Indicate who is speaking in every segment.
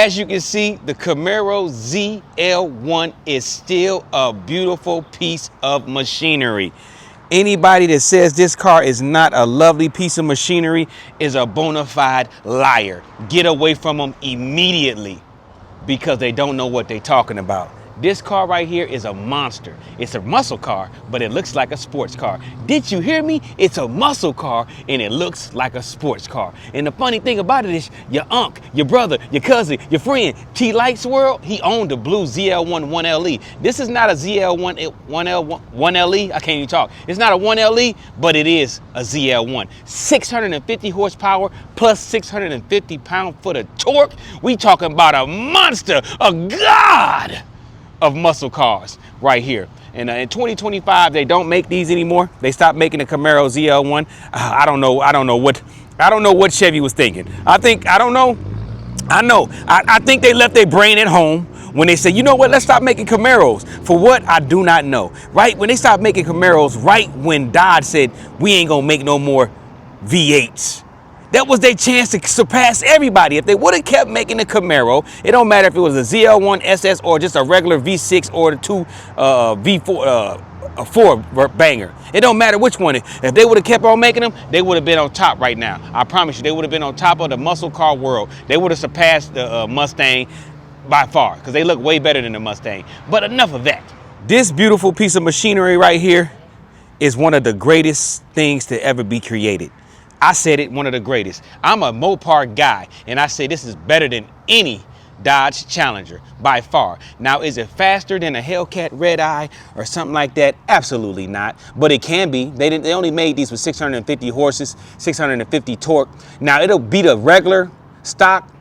Speaker 1: as you can see, the CAMARO ZL1 is still a beautiful piece of machinery. Anybody that says this car is not a lovely piece of machinery is a bona fide liar. Get away from them immediately because they don't know what they're talking about. This car right here is a monster. It's a muscle car, but it looks like a sports car. Did you hear me? It's a muscle car and it looks like a sports car. And the funny thing about it is your uncle, your brother, your cousin, your friend, Tlites World, he owned the blue ZL1 1LE. This is not a ZL1 1LE. I can't even talk. It's not a 1LE, but it is a ZL1. 650 horsepower plus 650 pound-foot of torque. We talking about a monster, a god of muscle cars right here. And in 2025, they don't make these anymore. They stopped making the CAMARO ZL1. I don't know what Chevy was thinking. I think they left their brain at home when they said, you know what, let's stop making Camaros. For what? I do not know. Right when they stopped making Camaros, right when Dodge said we ain't gonna make no more V8s. That was their chance to surpass everybody. If they would have kept making the Camaro, it don't matter if it was a ZL1 SS or just a regular V6 or the a 4 banger. It don't matter which one. If they would have kept on making them, they would have been on top right now. I promise you, they would have been on top of the muscle car world. They would have surpassed the Mustang by far because they look way better than the Mustang. But enough of that. This beautiful piece of machinery right here is one of the greatest things to ever be created. I said it, one of the greatest. I'm a MOPAR guy, and I say this is better than any Dodge Challenger by far. Now, is it faster than a Hellcat Red Eye or something like that? Absolutely not, but it can be. They only made these with 650 horses, 650 torque. Now, it'll beat a regular stock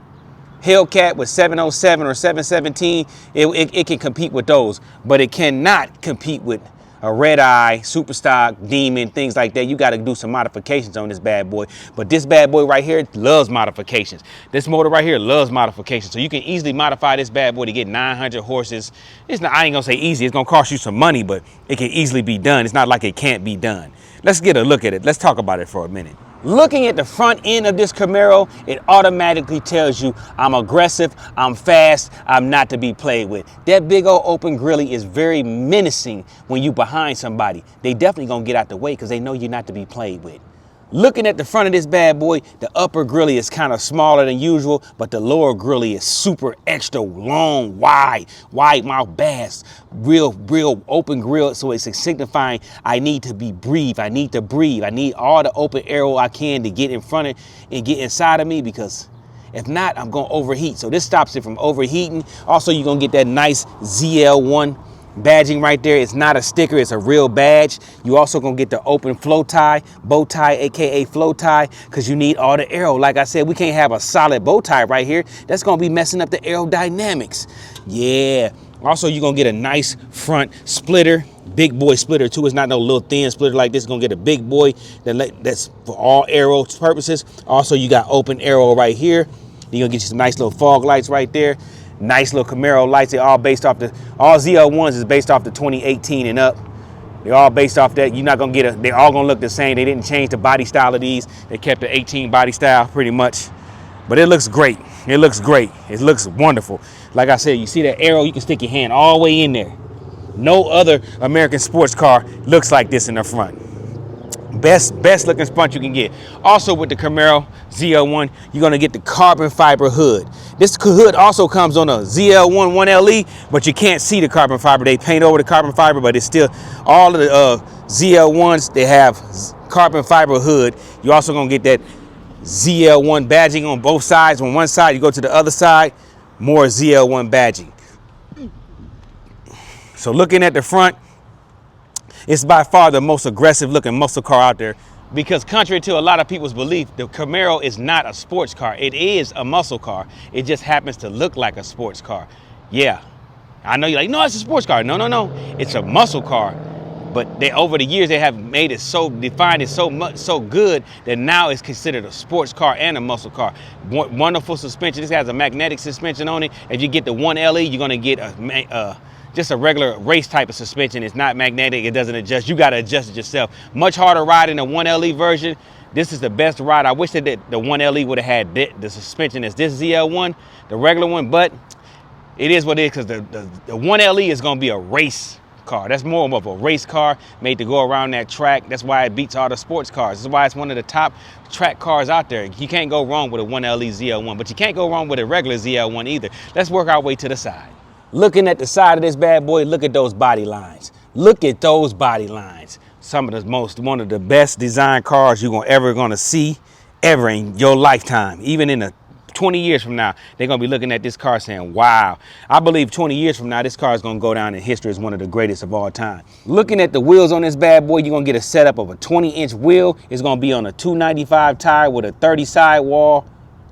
Speaker 1: Hellcat with 707 or 717. It can compete with those, but it cannot compete with a Red Eye, Superstock, Demon, things like that. You got to do some modifications on this bad boy. But this bad boy right here loves modifications. This motor right here loves modifications. So you can easily modify this bad boy to get 900 horses. It's not, I ain't gonna say easy. It's gonna cost you some money, but it can easily be done. It's not like it can't be done. Let's get a look at it. Let's talk about it for a minute. Looking at the front end of this Camaro, it automatically tells you I'm aggressive, I'm fast, I'm not to be played with. That big old open grilly is very menacing when you behind somebody. They definitely gonna get out the way because they know you're not to be played with. Looking at the front of this bad boy, the upper grilly is kind of smaller than usual, but the lower grilly is super extra long, wide mouth bass, real open grill. So it's signifying I need to breathe. I need to breathe. I need all the open air I can to get in front of and get inside of me, because if not, I'm gonna overheat. So this stops it from overheating. Also, you're gonna get that nice ZL1 badging right there. It's not a sticker, it's a real badge. You also gonna get the open flow tie, bow tie, aka flow tie, because you need all the aero. Like I said, we can't have a solid bow tie right here. That's gonna be messing up the aerodynamics. Yeah. Also, you're gonna get a nice front splitter, big boy splitter too. It's not no little thin splitter like this. It's gonna get a big boy that's for all aero purposes. Also, you got open aero right here. You're gonna get you some nice little fog lights right there. Nice little Camaro lights. They're all based off all ZL1s is based off the 2018 and up. They're all based off that. You're not gonna get they're all gonna look the same. They didn't change the body style of these. They kept the 18 body style pretty much. But it looks great. It looks great. It looks wonderful. Like I said, you see that arrow, you can stick your hand all the way in there. No other American sports car looks like this in the front. Best looking front you can get. Also with the Camaro ZL1, you're gonna get the carbon fiber hood. This hood also comes on a ZL1 1LE, but you can't see the carbon fiber. They paint over the carbon fiber, but it's still, all of the ZL1s, they have carbon fiber hood. You're also gonna get that ZL1 badging on both sides. On one side, you go to the other side, more ZL1 badging. So looking at the front, it's by far the most aggressive looking muscle car out there, because contrary to a lot of people's belief, the Camaro is not a sports car. It is a muscle car. It just happens to look like a sports car. Yeah, I know you're like, no, it's a sports car. No, it's a muscle car. But over the years, they have made it so defined, it so good that now it's considered a sports car and a muscle car. Wonderful suspension. This has a magnetic suspension on it. If you get the 1LE, you're gonna get just a regular race type of suspension. It's not magnetic, it doesn't adjust. You gotta adjust it yourself. Much harder ride in the 1LE version This is the best ride. I wish that the 1LE would have had the suspension as this ZL1, the regular one, but it is what it is, because the 1LE is going to be a race car. That's more of a race car made to go around that track. That's why it beats all the sports cars. This is why it's one of the top track cars out there. You can't go wrong with a 1LE ZL1, but you can't go wrong with a regular ZL1 either. Let's work our way to the side. Looking at the side of this bad boy, look at those body lines. Look at those body lines. One of the best design cars you're ever gonna see ever in your lifetime. Even in 20 years from now, they're gonna be looking at this car saying, wow. I believe 20 years from now, this car is gonna go down in history as one of the greatest of all time. Looking at the wheels on this bad boy, you're gonna get a setup of a 20-inch wheel. It's gonna be on a 295 tire with a 30 sidewall,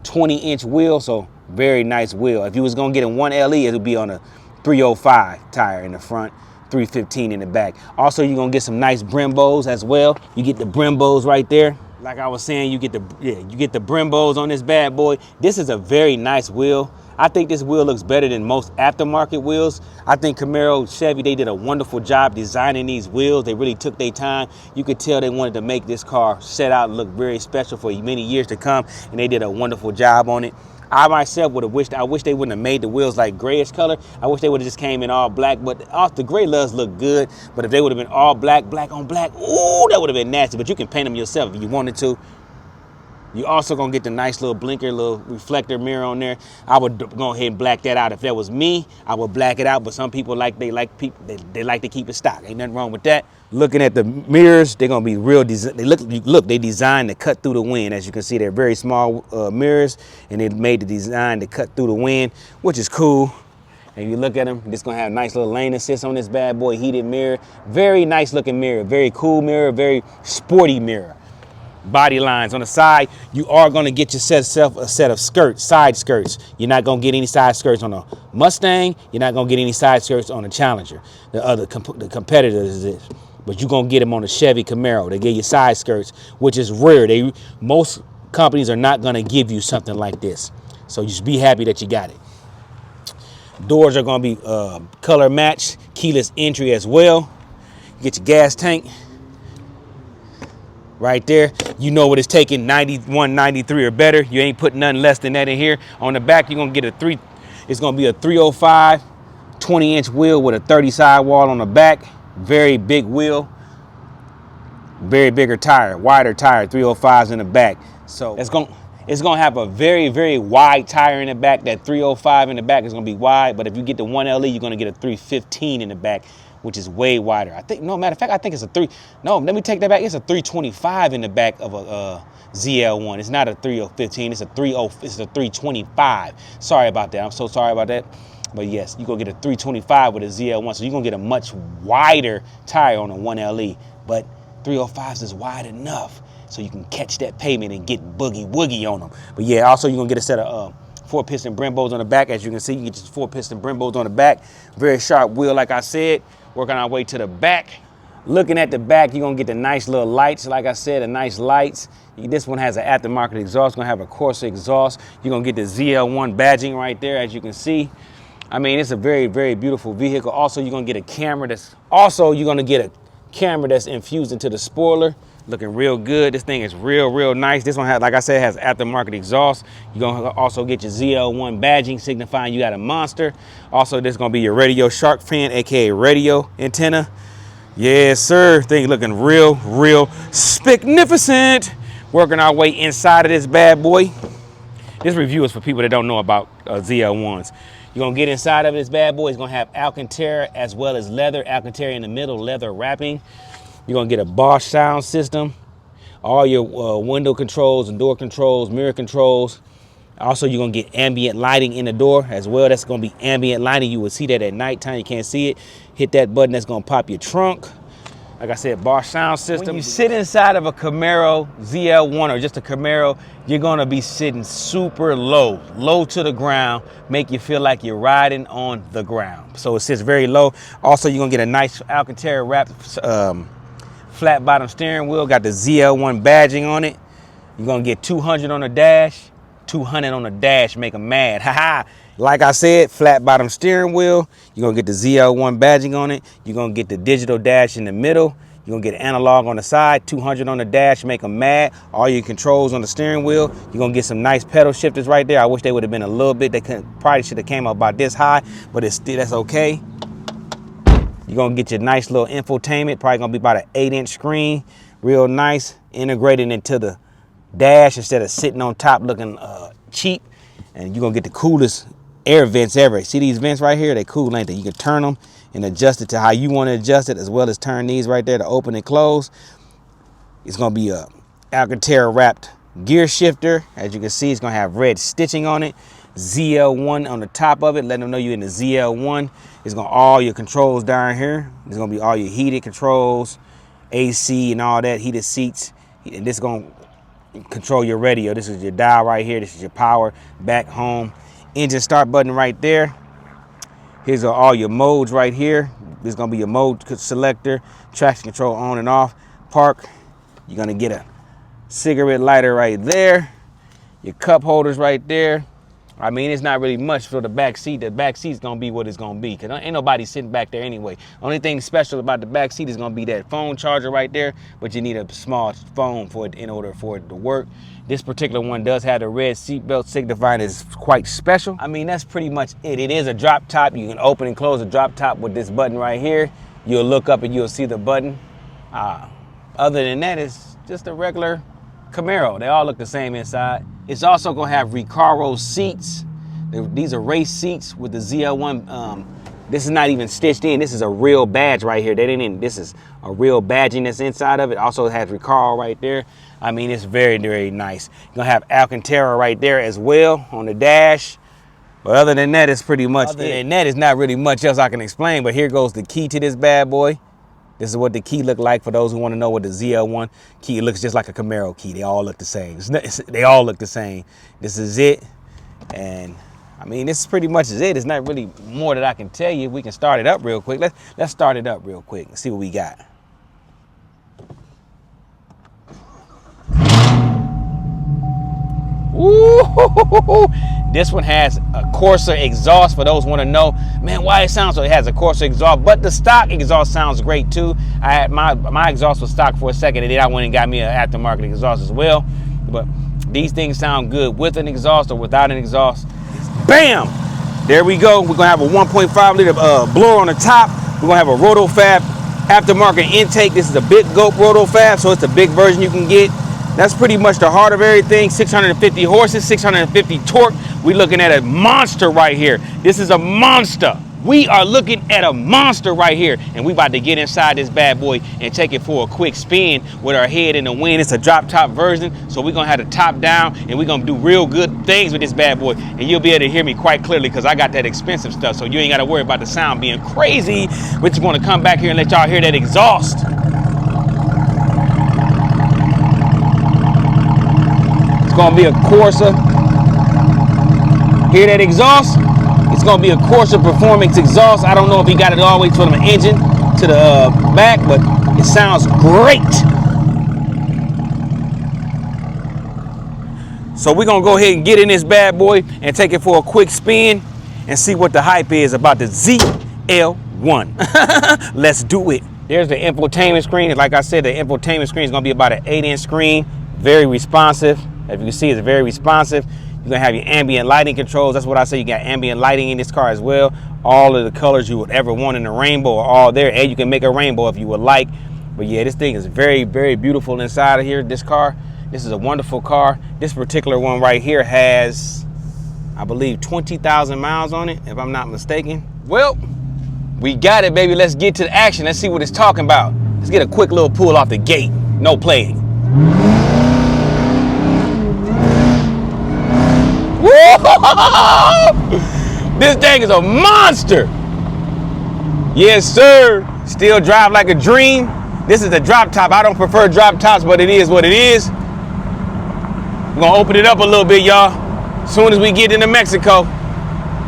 Speaker 1: 20-inch wheel, so very nice wheel. If you was gonna get a 1LE, it would be on a 305 tire in the front, 315 in the back. Also, you're gonna get some nice Brembos as well. You get the Brembos right there. Like I was saying, you get the Brembos on this bad boy. This is a very nice wheel. I think this wheel looks better than most aftermarket wheels. I think Camaro, Chevy, they did a wonderful job designing these wheels. They really took their time. You could tell they wanted to make this car set out and look very special for many years to come, and they did a wonderful job on it. I myself would have wished, I wish they wouldn't have made the wheels like grayish color. I wish they would have just came in all black, but the gray does look good. But if they would have been all black, black on black, ooh, that would have been nasty. But you can paint them yourself if you wanted to. You also gonna get the nice little blinker, little reflector mirror on there. I would go ahead and black that out. If that was me, I would black it out. But some people like they like to keep it stock. Ain't nothing wrong with that. Looking at the mirrors, they're gonna be real. They designed to cut through the wind. As you can see, they're very small mirrors, and they made the design to cut through the wind, which is cool. And you look at them, it's gonna have a nice little lane assist on this bad boy, heated mirror. Very nice looking mirror, very cool mirror, very sporty mirror. Body lines on the side, you are going to get yourself a set of skirts, side skirts. You're not going to get any side skirts on a Mustang. You're not going to get any side skirts on a Challenger. The competitors is, but you're going to get them on a Chevy Camaro. They give you side skirts, which is rare. Most companies are not going to give you something like this. So you should be happy that you got it. Doors are going to be color matched, keyless entry as well. You get your gas tank. Right there, you know what it's taking, 91, 93 or better. You ain't putting nothing less than that in here. On the back, you're gonna get it's gonna be a 305, 20-inch wheel with a 30 sidewall on the back. Very big wheel, very bigger tire, wider tire, 305s in the back. So it's gonna have a very, very wide tire in the back. That 305 in the back is gonna be wide, but if you get the 1LE, you're gonna get a 315 in the back, which is way wider. I think, no, matter of fact, I think it's let me take that back. It's a 325 in the back of a ZL1. It's not a 3015, it's a 325. Sorry about that, I'm so sorry about that. But yes, you're gonna get a 325 with a ZL1, so you're gonna get a much wider tire on a 1LE, but 305s is wide enough so you can catch that pavement and get boogie woogie on them. But yeah, also you're gonna get a set of 4-piston Brembos on the back. As you can see, you get just 4-piston Brembos on the back. Very sharp wheel, like I said. Working our way to the back. Looking at the back, you're gonna get the nice little lights. Like I said, the nice lights. This one has an aftermarket exhaust. It's gonna have a Corsa exhaust. You're gonna get the ZL1 badging right there, as you can see. I mean, it's a very, very beautiful vehicle. Also, you're gonna get a camera that's infused into the spoiler. Looking real good. This thing is real, real nice. This one has, like I said, has aftermarket exhaust. You're gonna also get your ZL1 badging, signifying you got a monster. Also, this is gonna be your radio shark fin, aka radio antenna. Yes, sir. Thing looking real, real spignificent. Working our way inside of this bad boy. This review is for people that don't know about ZL1s. You're gonna get inside of this bad boy. It's gonna have Alcantara as well as leather. Alcantara in the middle, leather wrapping. You're gonna get a Bosch sound system, all your window controls and door controls, mirror controls. Also, you're gonna get ambient lighting in the door as well. That's gonna be ambient lighting. You will see that at nighttime. You can't see it. Hit that button, that's gonna pop your trunk. Like I said, Bosch sound system. When you sit inside of a Camaro ZL1 or just a Camaro, you're gonna be sitting super low, low to the ground, make you feel like you're riding on the ground. So it sits very low. Also, you're gonna get a nice Alcantara wrapped flat bottom steering wheel, got the ZL1 badging on it. You're gonna get 200 on the dash, 200 on the dash, make them mad, haha. Like I said, flat bottom steering wheel. You're gonna get the ZL1 badging on it. You're gonna get the digital dash in the middle. You're gonna get an analog on the side, 200 on the dash, make them mad. All your controls on the steering wheel. You're gonna get some nice pedal shifters right there. I wish they would have been a little bit. They probably should have came up about this high, but that's okay. You're gonna get your nice little infotainment. Probably gonna be about an 8-inch screen, real nice, integrated into the dash instead of sitting on top looking cheap. And you're gonna get the coolest air vents ever. See these vents right here? They cool, ain't they? You can turn them and adjust it to how you want to adjust it, as well as turn these right there to open and close. It's gonna be a Alcantara wrapped gear shifter. As you can see, it's gonna have red stitching on it. ZL1 on the top of it, letting them know you're in the ZL1. It's gonna all your controls down here. There's gonna be all your heated controls, AC and all that, heated seats. And this is gonna control your radio. This is your dial right here. This is your power, back, home. Engine start button right there. Here's all your modes right here. This is gonna be your mode selector, traction control on and off, park. You're gonna get a cigarette lighter right there. Your cup holders right there. I mean, it's not really much for the back seat. The back seat's gonna be what it's gonna be, because ain't nobody sitting back there anyway. Only thing special about the back seat is gonna be that phone charger right there, but you need a small phone for it in order for it to work. This particular one does have a red seat belt, signifying it's quite special. I mean, that's pretty much it. It is a drop top. You can open and close a drop top with this button right here. You'll look up and you'll see the button. Other than that, it's just a regular Camaro. They all look the same inside. It's also gonna have Recaro seats. These are race seats with the ZL1. This is not even stitched in. This is a real badge right here. This is a real badging that's inside of it. Also has Recaro right there. I mean, it's very, very nice. You're gonna have Alcantara right there as well on the dash. But other than that, it's pretty much it. And that is not really much else I can explain, but here goes the key to this bad boy. This is what the key look like for those who want to know what the ZL1 key. It looks just like a Camaro key. They all look the same. They all look the same. This is it. And I mean, this is pretty much it. It's not really more that I can tell you. We can start it up real quick. Let's start it up real quick and see what we got. Ooh, this one has a Corsa exhaust. For those who want to know, man, why it sounds so. It has a Corsa exhaust, but the stock exhaust sounds great too. I had my exhaust was stock for a second, and then I went and got me an aftermarket exhaust as well. But these things sound good with an exhaust or without an exhaust. Bam! There we go. We're gonna have a 1.5 liter blower on the top. We're gonna have a Rotofab aftermarket intake. This is a big gulp Rotofab, so it's a big version you can get. That's pretty much the heart of everything. 650 horses, 650 torque. We're looking at a monster right here. This is a monster. We are looking at a monster right here. And we about to get inside this bad boy and take it for a quick spin with our head in the wind. It's a drop top version. So we're gonna have the top down and we're gonna do real good things with this bad boy. And you'll be able to hear me quite clearly because I got that expensive stuff. So you ain't gotta worry about the sound being crazy. We're just gonna come back here and let y'all hear that exhaust. Gonna be a Corsa. Hear that exhaust? It's gonna be a Corsa Performance exhaust. I don't know if he got it all the way from the engine to the back, but it sounds great. So we're gonna go ahead and get in this bad boy and take it for a quick spin and see what the hype is about the ZL1. Let's do it. There's the infotainment screen. Like I said, the infotainment screen is gonna be about an 8-inch screen, very responsive. As you can see, it's very responsive. You're gonna have your ambient lighting controls. That's what I say. You got ambient lighting in this car as well. All of the colors you would ever want in the rainbow are all there, and you can make a rainbow if you would like. But yeah, this thing is very, very beautiful inside of here. This car, this is a wonderful car. This particular one right here has, I believe, 20,000 miles on it, if I'm not mistaken. Well, we got it, baby. Let's get to the action. Let's see what it's talking about. Let's get a quick little pull off the gate. No playing. This thing is a monster. Yes, sir. Still drive like a dream. This is a drop top. I don't prefer drop tops, but it is what it is. We're gonna open it up a little bit, y'all. As soon as we get into Mexico,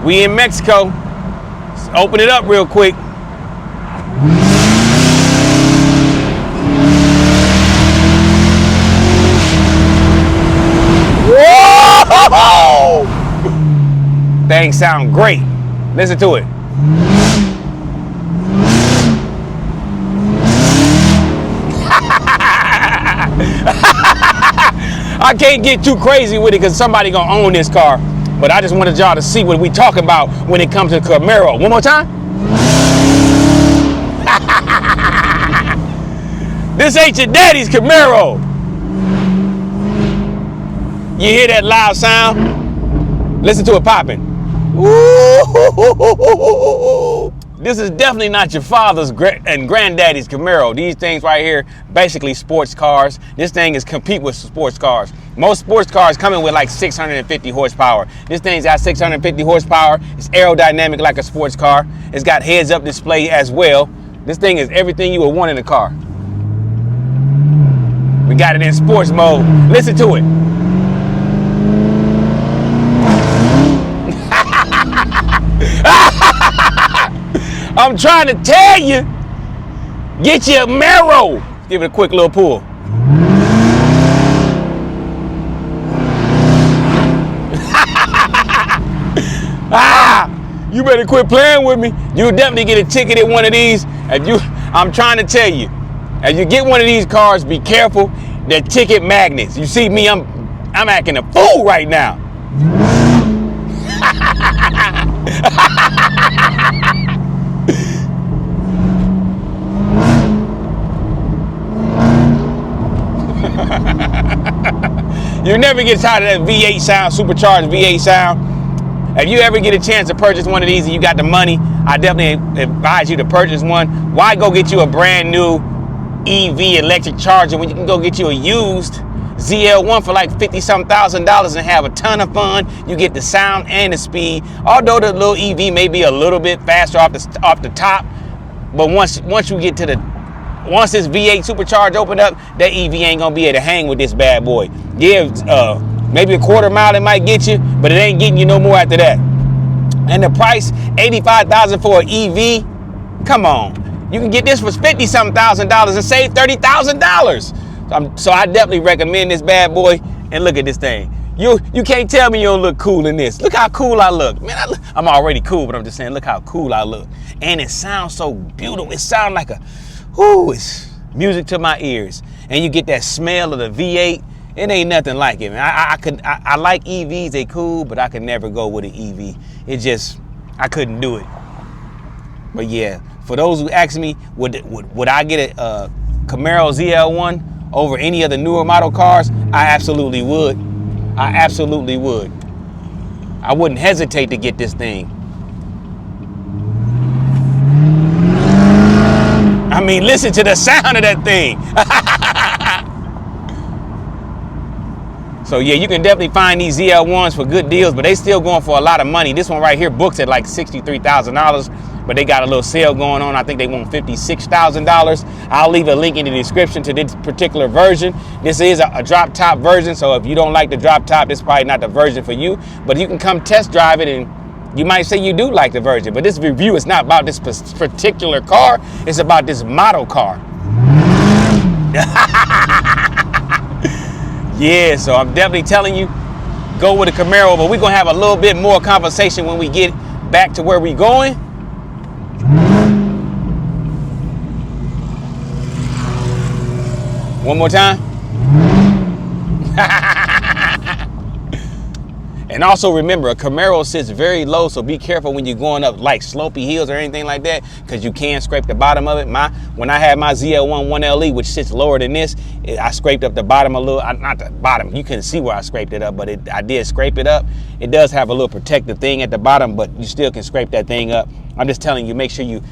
Speaker 1: we in Mexico. Let's open it up real quick. Whoa! Things sound great. Listen to it. I can't get too crazy with it because somebody gonna own this car. But I just wanted y'all to see what we talking about when it comes to Camaro. One more time. This ain't your daddy's Camaro. You hear that loud sound? Listen to it popping. Ooh. This is definitely not your father's and granddaddy's Camaro. These things right here, basically sports cars. This thing is compete with sports cars. Most sports cars coming with like 650 horsepower. This thing's got 650 horsepower. It's aerodynamic like a sports car. It's got heads-up display as well. This thing is everything you would want in a car. We got it in sports mode. Listen to it. I'm trying to tell you, get your Camaro. Give it a quick little pull. You better quit playing with me. You'll definitely get a ticket at one of these. I'm trying to tell you, as you get one of these cars, be careful. They're ticket magnets. You see me, I'm acting a fool right now. You never get tired of that V8 sound, supercharged V8 sound. If you ever get a chance to purchase one of these and you got the money, I definitely advise you to purchase one. Why go get you a brand new EV electric charger when you can go get you a used ZL1 for like $50-something thousand and have a ton of fun? You get the sound and the speed. Although the little EV may be a little bit faster off the top, but once you get to once this V8 supercharged open up, that EV ain't gonna be able to hang with this bad boy. Yeah, maybe a quarter mile it might get you, but it ain't getting you no more after that. And the price, $85,000 for an EV. Come on, you can get this for $50-something thousand and save $30,000. So I definitely recommend this bad boy. And look at this thing. You can't tell me you don't look cool in this. Look how cool I look. Man, I'm already cool, but I'm just saying, look how cool I look. And it sounds so beautiful. It sounds like it's music to my ears. And you get that smell of the V8. It ain't nothing like it, man. I like EVs, they cool, but I could never go with an EV. I couldn't do it. But yeah, for those who ask me, would I get a Camaro ZL1 over any of the newer model cars? I absolutely would. I absolutely would. I wouldn't hesitate to get this thing. I mean, listen to the sound of that thing. So yeah, you can definitely find these ZL1s for good deals, but they still going for a lot of money. This one right here books at like $63,000, but they got a little sale going on. I think they want $56,000. I'll leave a link in the description to this particular version. This is a drop top version, so if you don't like the drop top, this is probably not the version for you, but you can come test drive it and you might say you do like the version. But this review is not about this particular car, it's about this model car. Yeah, so I'm definitely telling you, go with a Camaro, but we're gonna have a little bit more conversation when we get back to where we're going. One more time. And also remember, a Camaro sits very low, so be careful when you're going up like slopey hills or anything like that, because you can scrape the bottom of it. When I had my ZL1 1LE, which sits lower than this, I scraped up the bottom a little. Not the bottom, you couldn't see where I scraped it up, but I did scrape it up. It does have a little protective thing at the bottom, but you still can scrape that thing up. I'm just telling you, make sure you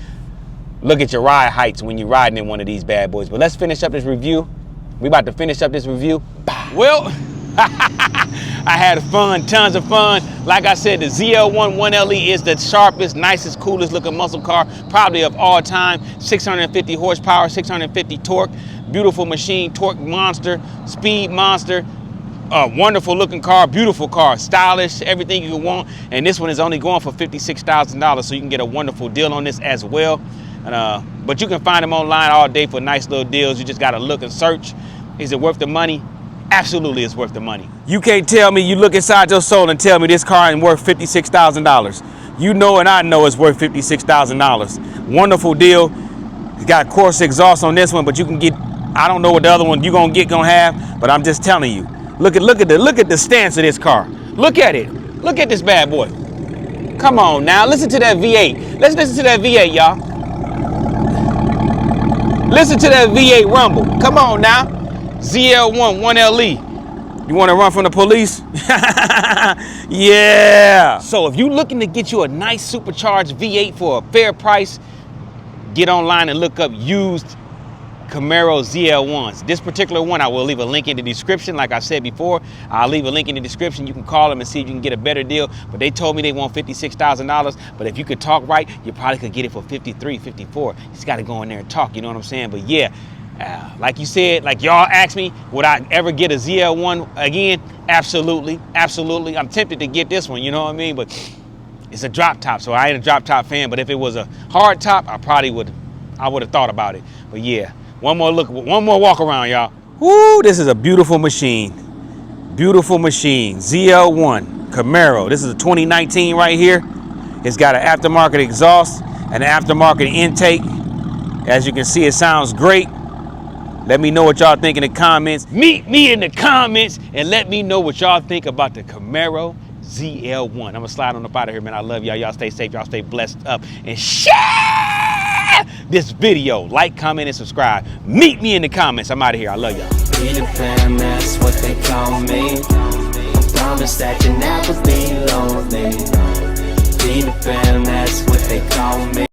Speaker 1: look at your ride heights when you're riding in one of these bad boys. But let's finish up this review. We about to finish up this review. Well, I had fun, tons of fun. Like I said, the ZL1 1LE is the sharpest, nicest, coolest looking muscle car probably of all time. 650 horsepower, 650 torque, beautiful machine, torque monster, speed monster. A wonderful looking car, beautiful car, stylish, everything you want. And this one is only going for $56,000, so you can get a wonderful deal on this as well. But you can find them online all day for nice little deals. You just gotta look and search. Is it worth the money? Absolutely, it's worth the money. You can't tell me, you look inside your soul and tell me this car ain't worth $56,000. You know and I know it's worth $56,000. Wonderful deal. You got coarse exhaust on this one, but you can get, I don't know what the other one you're gonna have, but I'm just telling you, Look at the stance of this car. Look at it. Look at this bad boy. Come on now, listen to that V8. Let's listen to that V8, y'all. Listen to that V8 rumble. Come on now. ZL1, 1LE. You want to run from the police? Yeah. So if you're looking to get you a nice supercharged V8 for a fair price, get online and look up used CAMARO ZL1s. This particular one, I will leave a link in the description. Like I said before, I'll leave a link in the description. You can call them and see if you can get a better deal. But they told me they want $56,000. But if you could talk right, you probably could get it for 53, 54. You just got to go in there and talk, you know what I'm saying? But yeah, like you said, like y'all asked me, would I ever get a ZL1 again? Absolutely, absolutely. I'm tempted to get this one, you know what I mean? But it's a drop top, so I ain't a drop top fan. But if it was a hard top, I would have thought about it. But yeah. One more look, one more walk around, y'all. Woo, this is a beautiful machine. Beautiful machine. ZL1 Camaro. This is a 2019 right here. It's got an aftermarket exhaust and an aftermarket intake. As you can see, it sounds great. Let me know what y'all think in the comments. Meet me in the comments and let me know what y'all think about the Camaro ZL1. I'm gonna slide on up out of here, man. I love y'all. Y'all stay safe. Y'all stay blessed up and share this video. Like, comment, and subscribe. Meet me in the comments. I'm out of here. I love y'all.
Speaker 2: Be the fam, that's what they call me. Promise that you never be lonely. Be the fam, that's what they call me.